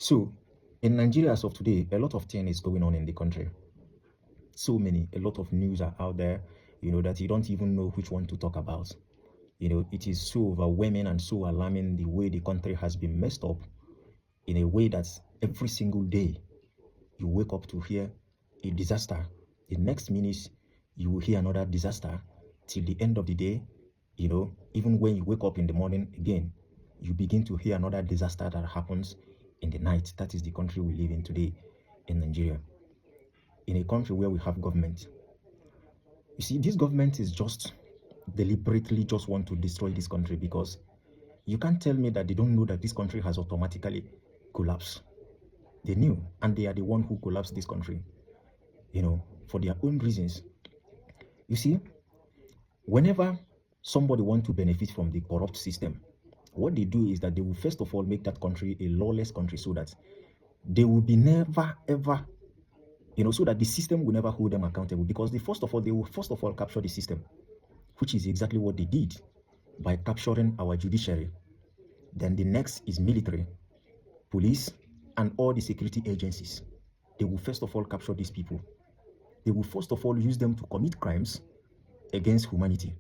So, in Nigeria as of today, a lot of things is going on in the country. So many, a lot of news are out there, that you don't even know which one to talk about. It is so overwhelming and so alarming the way the country has been messed up in a way that every single day you wake up to hear a disaster. The next minute, you will hear another disaster till the end of the day. Even when you wake up in the morning again, you begin to hear another disaster that happens in the night. That is the country we live in today in Nigeria. In a country where we have government. You see, this government is just deliberately just want to destroy this country, because you can't tell me that they don't know that this country has automatically collapsed. They knew, and they are the one who collapsed this country, for their own reasons. You see, whenever somebody wants to benefit from the corrupt system, what they do is that they will first of all make that country a lawless country, so that they will be never ever, so that the system will never hold them accountable, because they will first of all capture the system, which is exactly what they did by capturing our judiciary. Then the next is military, police, and all the security agencies. They will first of all capture these people. They will first of all use them to commit crimes against humanity.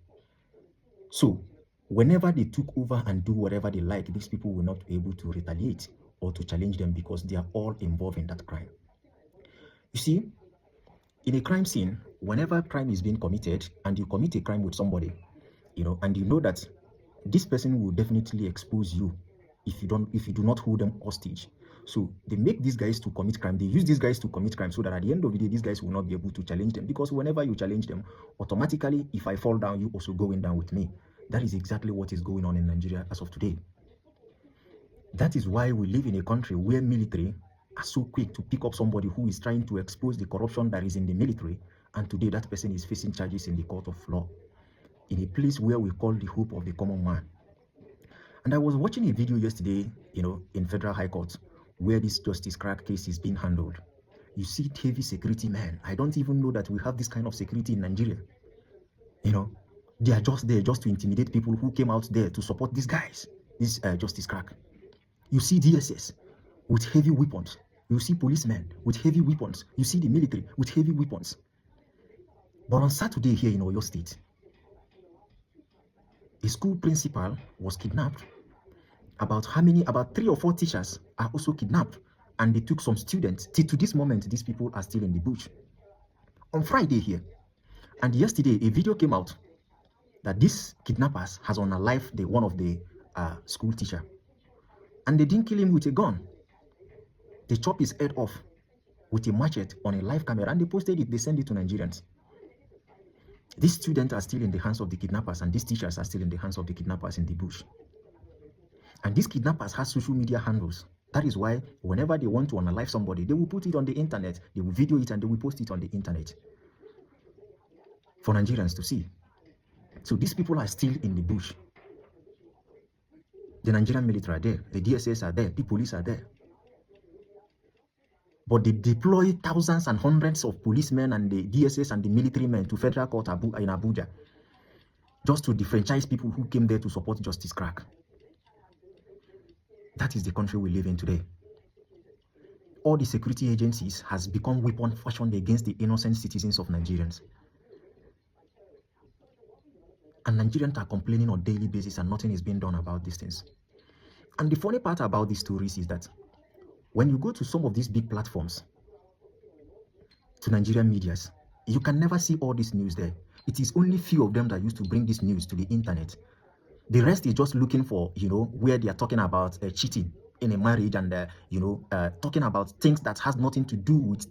So whenever they took over and do whatever they like, these people will not be able to retaliate or to challenge them, because they are all involved in that crime. You see, in a crime scene, whenever crime is being committed and you commit a crime with somebody, and you know that this person will definitely expose you if you do not hold them hostage. So they make these guys to commit crime. They use these guys to commit crime, so that at the end of the day, these guys will not be able to challenge them, because whenever you challenge them, automatically, if I fall down, you also going down with me. That is exactly what is going on in Nigeria as of today. That is why we live in a country where military are so quick to pick up somebody who is trying to expose the corruption that is in the military, and today that person is facing charges in the court of law, in a place where we call the hope of the common man. And I was watching a video yesterday, in Federal High Court, where this Justice Crack case is being handled. You see heavy security men. I don't even know that we have this kind of security in Nigeria. They are just there just to intimidate people who came out there to support these guys, this Justice Crack. You see DSS with heavy weapons. You see policemen with heavy weapons. You see the military with heavy weapons. But on Saturday here in Oyo State, a school principal was kidnapped. About 3 or 4 teachers are also kidnapped, and they took some students. Till to this moment, these people are still in the bush. On Friday here, and yesterday, a video came out that these kidnappers has unalived one of the school teacher, and they didn't kill him with a gun. They chop his head off with a machete on a live camera, and they posted it. They sent it to Nigerians. These students are still in the hands of the kidnappers, and these teachers are still in the hands of the kidnappers in the bush. And these kidnappers have social media handles. That is why whenever they want to unalive somebody, they will put it on the internet, they will video it, and they will post it on the internet for Nigerians to see. So these people are still in the bush. The Nigerian military are there, the DSS are there, the police are there. But they deploy thousands and hundreds of policemen and the DSS and the military men to Federal Court in Abuja, just to defranchise people who came there to support Justice Crack. That is the country we live in today. All the security agencies has become weapon fashioned against the innocent citizens of Nigerians. And Nigerians are complaining on a daily basis, and nothing is being done about these things. And the funny part about these stories is that when you go to some of these big platforms, to Nigerian medias, you can never see all this news there. It is only few of them that used to bring this news to the internet. The rest is just looking for, where they are talking about cheating in a marriage, and, talking about things that has nothing to do with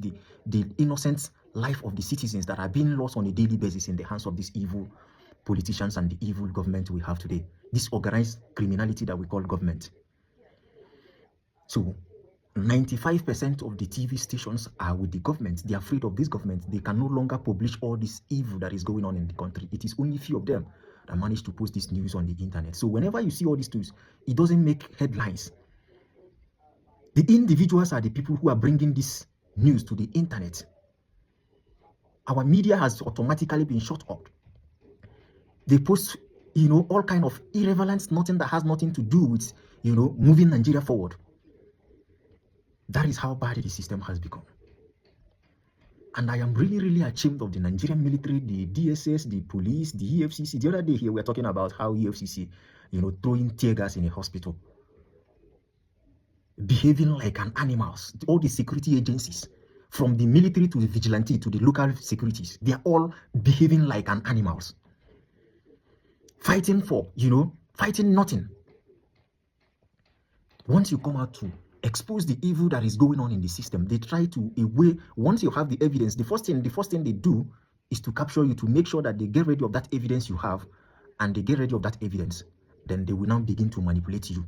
the innocent life of the citizens that are being lost on a daily basis in the hands of these evil politicians and the evil government we have today. This organized criminality that we call government. So 95% of the TV stations are with the government. They are afraid of this government. They can no longer publish all this evil that is going on in the country. It is only few of them that manage to post this news on the internet. So whenever you see all these news, it doesn't make headlines. The individuals are the people who are bringing this news to the internet. Our media has automatically been shut up. They post, all kind of irrelevance, nothing that has nothing to do with, moving Nigeria forward. That is how bad the system has become. And I am really, really ashamed of the Nigerian military, the DSS, the police, the EFCC. The other day here, we were talking about how EFCC, throwing tear gas in a hospital, behaving like an animals. All the security agencies, from the military to the vigilante to the local securities, they are all behaving like an animals. Fighting for, fighting nothing. Once you come out to expose the evil that is going on in the system, they try to once you have the evidence, the first thing they do is to capture you, to make sure that they get rid of that evidence you have, and they get rid of that evidence. Then they will now begin to manipulate you.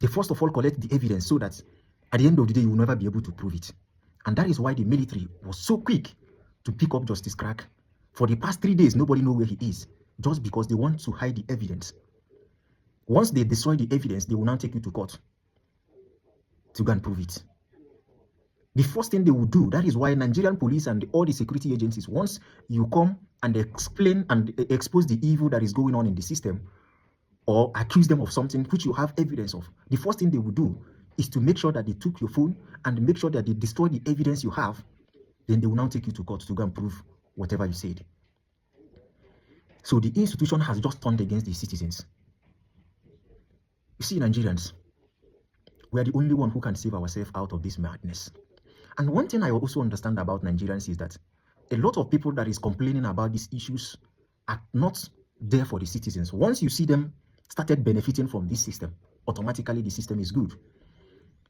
They first of all collect the evidence so that at the end of the day, you will never be able to prove it. And that is why the military was so quick to pick up Justice Crack. For the past 3 days, nobody knows where he is, just because they want to hide the evidence. Once they destroy the evidence, they will now take you to court to go and prove it. The first thing they will do, that is why Nigerian police and all the security agencies, once you come and explain and expose the evil that is going on in the system, or accuse them of something which you have evidence of, the first thing they will do is to make sure that they took your phone and make sure that they destroy the evidence you have. Then they will now take you to court to go and prove whatever you said. So the institution has just turned against the citizens. You see, Nigerians, we are the only one who can save ourselves out of this madness. And one thing I also understand about Nigerians is that a lot of people that is complaining about these issues are not there for the citizens. Once you see them started benefiting from this system, automatically the system is good.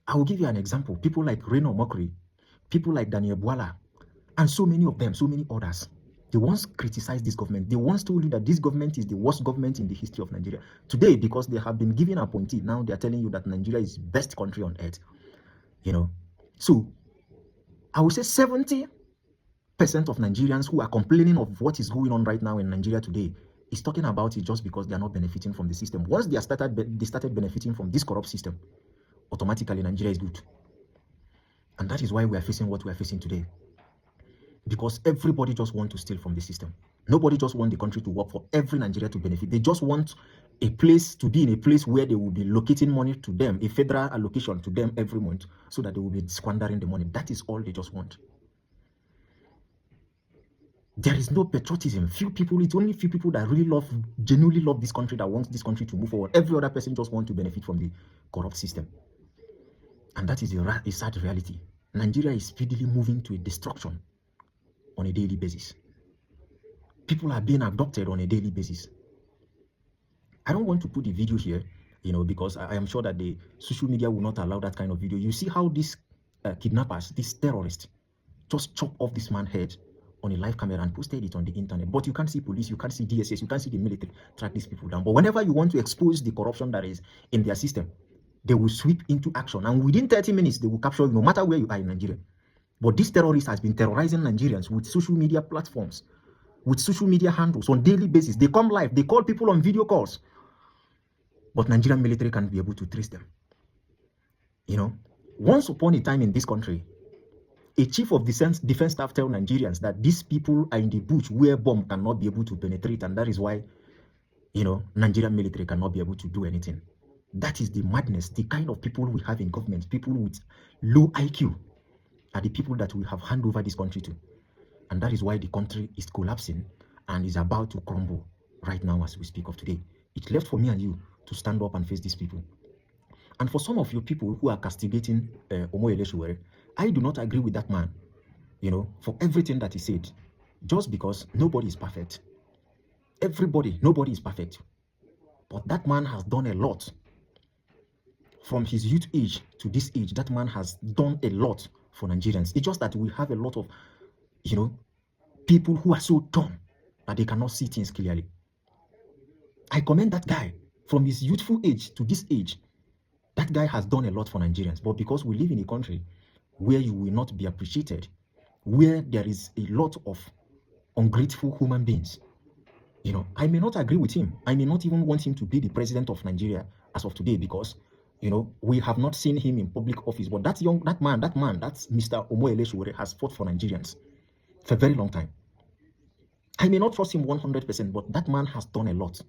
I will give you an example. People like Reno Mokri, people like Daniel Bwala, and so many of them, so many others, they once criticized this government. They once told you that this government is the worst government in the history of Nigeria. Today, because they have been given appointee, now they are telling you that Nigeria is the best country on earth. So I would say 70% of Nigerians who are complaining of what is going on right now in Nigeria today is talking about it just because they are not benefiting from the system. Once they started benefiting from this corrupt system, automatically Nigeria is good. And that is why we are facing what we are facing today. Because everybody just wants to steal from the system. Nobody just wants the country to work for every Nigeria to benefit. They just want a place to be in a place where they will be locating money to them, a federal allocation to them every month, so that they will be squandering the money. That is all they just want. There is no patriotism. It's only few people that really genuinely love this country, that wants this country to move forward. Every other person just wants to benefit from the corrupt system. And that is a sad reality. Nigeria is speedily moving to a destruction on a daily basis. People are being abducted on a daily basis. I don't want to put the video here, because I am sure that the social media will not allow that kind of video. You see how these kidnappers, these terrorists, just chop off this man's head on a live camera and posted it on the internet. But you can't see police, you can't see DSS, you can't see the military track these people down. But whenever you want to expose the corruption that is in their system, they will sweep into action. And within 30 minutes, they will capture you no matter where you are in Nigeria. But this terrorist has been terrorizing Nigerians with social media platforms, with social media handles on a daily basis. They come live, they call people on video calls. But Nigerian military can't be able to trace them. Once upon a time in this country, a chief of defense staff tell Nigerians that these people are in the bush where bomb cannot be able to penetrate, and that is why, Nigerian military cannot be able to do anything. That is the madness. The kind of people we have in government, people with low IQ, are the people that we have handed over this country to. And that is why the country is collapsing and is about to crumble right now as we speak of today. It's left for me and you to stand up and face these people. And for some of you people who are castigating Omoyele Sowore, I do not agree with that man, for everything that he said, just because nobody is perfect. Nobody is perfect. But that man has done a lot. From his youth age to this age, that man has done a lot for Nigerians. It's just that we have a lot of, people who are so dumb that they cannot see things clearly. I commend that guy. From his youthful age to this age, that guy has done a lot for Nigerians. But because we live in a country where you will not be appreciated, where there is a lot of ungrateful human beings, I may not agree with him. I may not even want him to be the president of Nigeria as of today, because we have not seen him in public office. But that man, that's Mr. Omoyele Sowore, has fought for Nigerians for a very long time. I may not trust him 100%, but that man has done a lot.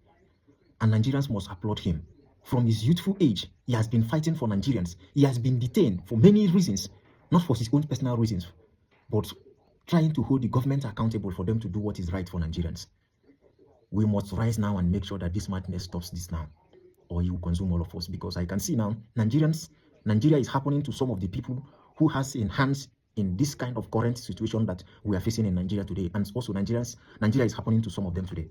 And Nigerians must applaud him. From his youthful age, he has been fighting for Nigerians. He has been detained for many reasons, not for his own personal reasons, but trying to hold the government accountable for them to do what is right for Nigerians. We must rise now and make sure that this madness stops this now, or he will consume all of us. Because I can see now, Nigeria is happening to some of the people who has in hands in this kind of current situation that we are facing in Nigeria today. And also Nigeria is happening to some of them today.